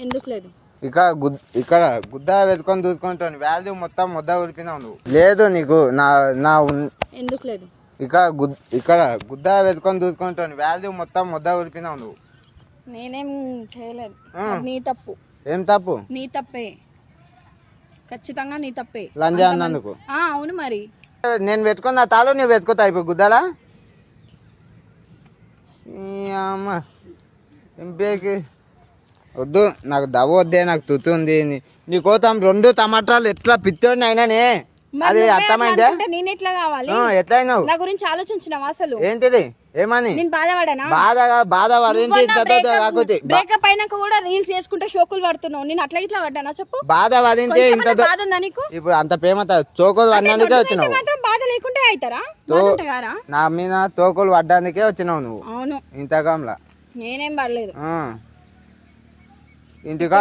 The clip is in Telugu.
ఎందుకు లేదు? ఇక్కడ గుద్ద వెతుకొని చూసుకుంటాను. వాల్యూ మొత్తం ముద్ద ఊరిపినావు నువ్వు. లేదు నీకు నా నా ఎందుకు లేదు? ఇక్కడ గుద్ద వెతుకొని చూసుకుంటాను. వాల్యూ మొత్తం ముద్ద ఊరిపినావు నువ్వు. నేనేం చేయలేదు. నీ తప్పు. ఏం తప్పు? నీ తప్పే, ఖచ్చితంగా నీ తప్పే. లంజా అన్నందుకు. అవును మరి. నేను వెతుకున్న తాలో నువ్వు వెతుకుతా ఇప్పుడు గుద్దలా. అమ్మ ఎంపీకి వద్దు, నాకు దవ్వ వద్దే, నాకు తుత్తు ఉంది. నీ కోసం 2 టమాటాలు ఎట్లా పిచ్చోడిని అయినానే, అది అర్థమైందే. నేను ఎట్లా కావాలి? ఎట్లా అయినావు? నా గురించి ఆలోచించినావా అసలు? ఏంటిది? ఏమని? నేను బాధపడానా? బాధ వరించి బ్రేకప్ అయినాక కూడా రీల్స్ చేసుకుంటే షోకులు పడుతున్నావు. నేను అట్లా ఇట్లా పడ్డానా చెప్పు? బాధ వరించి ఇంత బాధ ఉందా నీకు? ఇప్పుడు అంత ప్రేమ తోకలు పడ్డానికే వచ్చినావు. మాత్రం బాధ లేకుంటే అవుతారా? నా మీద తోకలు పడ్డానికే వచ్చినావు నువ్వు. అవును, ఇంతకంలా నేనేం పడలేదు. ఇంటికా